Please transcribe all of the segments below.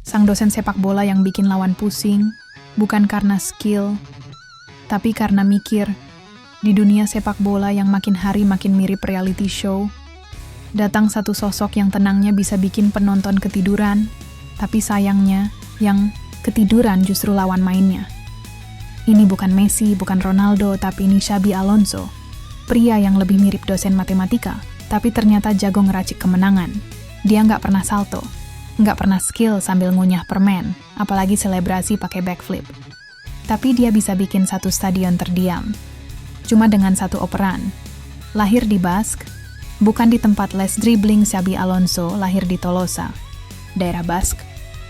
Sang dosen sepak bola yang bikin lawan pusing, bukan karena skill, tapi karena mikir, di dunia sepak bola yang makin hari makin mirip reality show, datang satu sosok yang tenangnya bisa bikin penonton ketiduran, tapi sayangnya, yang ketiduran justru lawan mainnya. Ini bukan Messi, bukan Ronaldo, tapi ini Xabi Alonso, pria yang lebih mirip dosen matematika, tapi ternyata jago ngeracik kemenangan. Dia nggak pernah salto, nggak pernah skill sambil ngunyah permen, apalagi selebrasi pakai backflip. Tapi dia bisa bikin satu stadion terdiam. Cuma dengan satu operan. Lahir di Basque, bukan di tempat les dribbling Xabi Alonso, lahir di Tolosa, daerah Basque,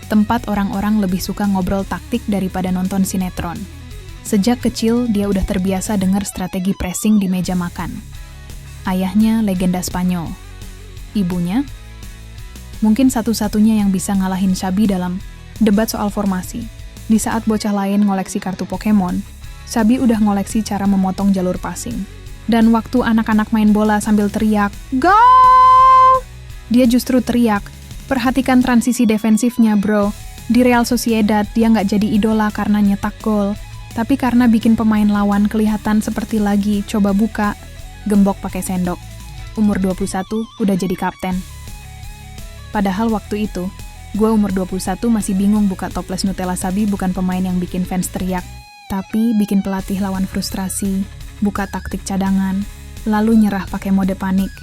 tempat orang-orang lebih suka ngobrol taktik daripada nonton sinetron. Sejak kecil, dia udah terbiasa dengar strategi pressing di meja makan. Ayahnya legenda Spanyol. Ibunya mungkin satu-satunya yang bisa ngalahin Xabi dalam debat soal formasi. Di saat bocah lain ngoleksi kartu Pokemon, Xabi udah ngoleksi cara memotong jalur passing. Dan waktu anak-anak main bola sambil teriak, "Gol!" dia justru teriak, "Perhatikan transisi defensifnya, bro. Di Real Sociedad, dia nggak jadi idola karena nyetak gol, tapi karena bikin pemain lawan kelihatan seperti lagi coba buka, gembok pakai sendok. Umur 21, udah jadi kapten." Padahal waktu itu, gue umur 21 masih bingung buka toples Nutella Xabi bukan pemain yang bikin fans teriak, tapi bikin pelatih lawan frustrasi, buka taktik cadangan, lalu nyerah pakai mode panik.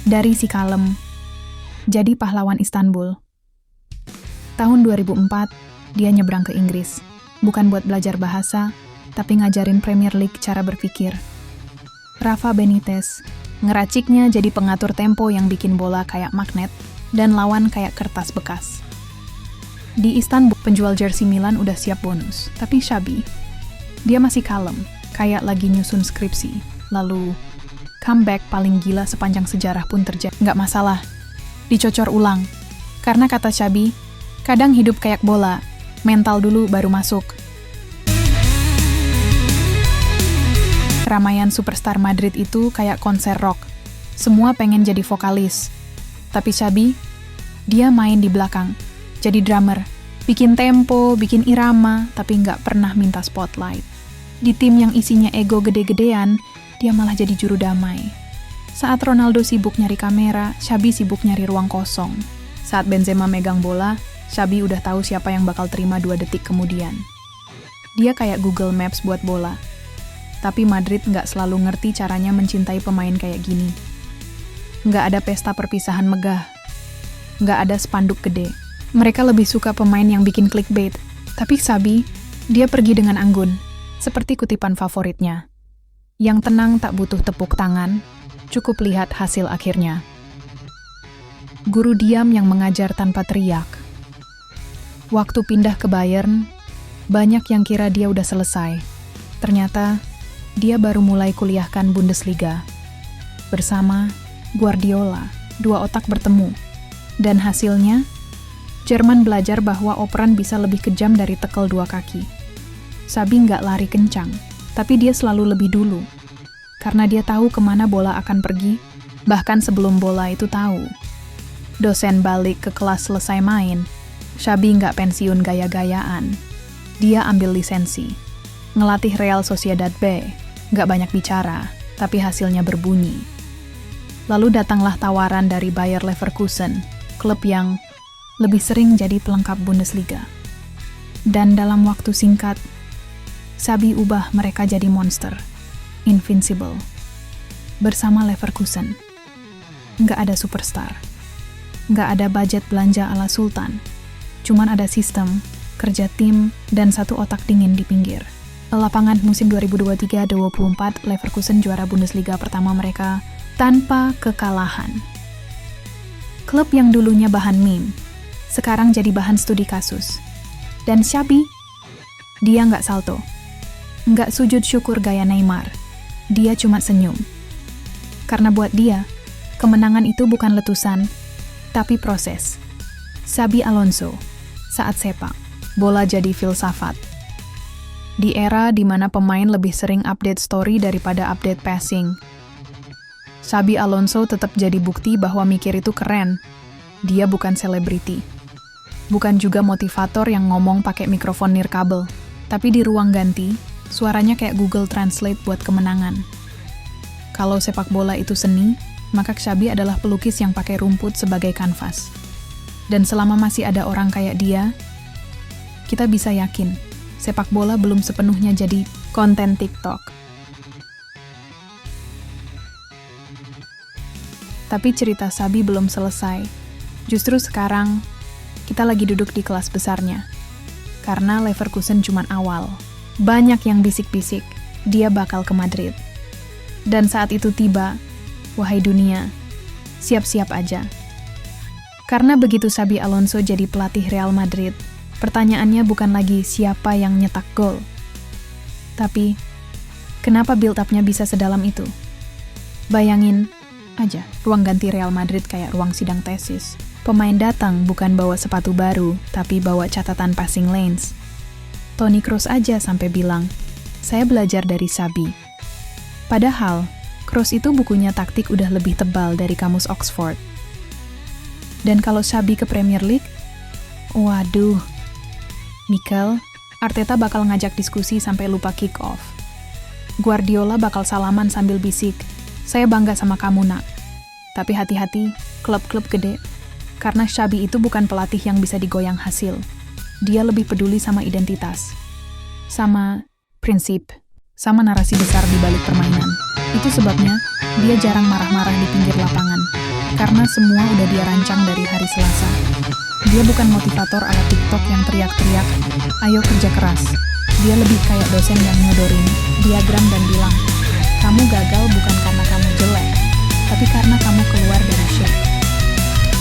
Dari si kalem, jadi pahlawan Istanbul. Tahun 2004, dia nyebrang ke Inggris. Bukan buat belajar bahasa, tapi ngajarin Premier League cara berpikir. Rafa Benitez, ngeraciknya jadi pengatur tempo yang bikin bola kayak magnet, dan lawan kayak kertas bekas. Di Istanbul, penjual jersey Milan udah siap bonus. Tapi Xabi, dia masih kalem, kayak lagi nyusun skripsi. Lalu, comeback paling gila sepanjang sejarah pun terjadi. Nggak masalah, dicocor ulang. Karena kata Xabi, kadang hidup kayak bola, mental dulu baru masuk. Keramaian superstar Madrid itu kayak konser rock. Semua pengen jadi vokalis. Tapi Xabi, dia main di belakang, jadi drummer, bikin tempo, bikin irama, tapi nggak pernah minta spotlight. Di tim yang isinya ego gede-gedean, dia malah jadi juru damai. Saat Ronaldo sibuk nyari kamera, Xabi sibuk nyari ruang kosong. Saat Benzema megang bola, Xabi udah tahu siapa yang bakal terima 2 detik kemudian. Dia kayak Google Maps buat bola. Tapi Madrid nggak selalu ngerti caranya mencintai pemain kayak gini. Nggak ada pesta perpisahan megah. Nggak ada spanduk gede. Mereka lebih suka pemain yang bikin clickbait. Tapi Xabi, dia pergi dengan anggun. Seperti kutipan favoritnya. Yang tenang tak butuh tepuk tangan, cukup lihat hasil akhirnya. Guru diam yang mengajar tanpa teriak. Waktu pindah ke Bayern, banyak yang kira dia udah selesai. Ternyata, dia baru mulai kuliahkan Bundesliga. Bersama Guardiola, 2 otak bertemu. Dan hasilnya, Jerman belajar bahwa operan bisa lebih kejam dari tekel 2 kaki. Xabi nggak lari kencang, tapi dia selalu lebih dulu. Karena dia tahu kemana bola akan pergi, bahkan sebelum bola itu tahu. Dosen balik ke kelas selesai main, Xabi nggak pensiun gaya-gayaan. Dia ambil lisensi. Ngelatih Real Sociedad B, nggak banyak bicara, tapi hasilnya berbunyi. Lalu datanglah tawaran dari Bayer Leverkusen, klub yang lebih sering jadi pelengkap Bundesliga. Dan dalam waktu singkat, Xabi ubah mereka jadi monster, invincible. Bersama Leverkusen, nggak ada superstar, nggak ada budget belanja ala Sultan, cuman ada sistem, kerja tim, dan satu otak dingin di pinggir. Lapangan musim 2023-24, Leverkusen juara Bundesliga pertama mereka tanpa kekalahan. Klub yang dulunya bahan meme, sekarang jadi bahan studi kasus. Dan Xabi, dia nggak salto, nggak sujud syukur gaya Neymar, dia cuma senyum. Karena buat dia, kemenangan itu bukan letusan, tapi proses. Xabi Alonso, saat sepak, bola jadi filsafat. Di era di mana pemain lebih sering update story daripada update passing, Xabi Alonso tetap jadi bukti bahwa mikir itu keren. Dia bukan selebriti. Bukan juga motivator yang ngomong pakai mikrofon nirkabel. Tapi di ruang ganti, suaranya kayak Google Translate buat kemenangan. Kalau sepak bola itu seni, maka Xabi adalah pelukis yang pakai rumput sebagai kanvas. Dan selama masih ada orang kayak dia, kita bisa yakin, sepak bola belum sepenuhnya jadi konten TikTok. Tapi cerita Xabi belum selesai. Justru sekarang, kita lagi duduk di kelas besarnya. Karena Leverkusen cuman awal. Banyak yang bisik-bisik, dia bakal ke Madrid. Dan saat itu tiba, wahai dunia, siap-siap aja. Karena begitu Xabi Alonso jadi pelatih Real Madrid, pertanyaannya bukan lagi siapa yang nyetak gol. Tapi, kenapa build-up-nya bisa sedalam itu? Bayangin aja, ruang ganti Real Madrid kayak ruang sidang tesis. Pemain datang bukan bawa sepatu baru, tapi bawa catatan passing lanes. Toni Kroos aja sampai bilang, saya belajar dari Xabi. Padahal, Kroos itu bukunya taktik udah lebih tebal dari kamus Oxford. Dan kalau Xabi ke Premier League, waduh, Mikel, Arteta bakal ngajak diskusi sampai lupa kick off. Guardiola bakal salaman sambil bisik, saya bangga sama kamu nak. Tapi hati-hati, klub-klub gede. Karena Xabi itu bukan pelatih yang bisa digoyang hasil. Dia lebih peduli sama identitas. Sama prinsip. Sama narasi besar di balik permainan. Itu sebabnya dia jarang marah-marah di pinggir lapangan. Karena semua udah dia rancang dari hari Selasa. Dia bukan motivator ala TikTok yang teriak-teriak, ayo kerja keras. Dia lebih kayak dosen yang nyodorin diagram dan bilang, kamu gagal bukan karena kamu jelek, tapi karena kamu keluar dari shape.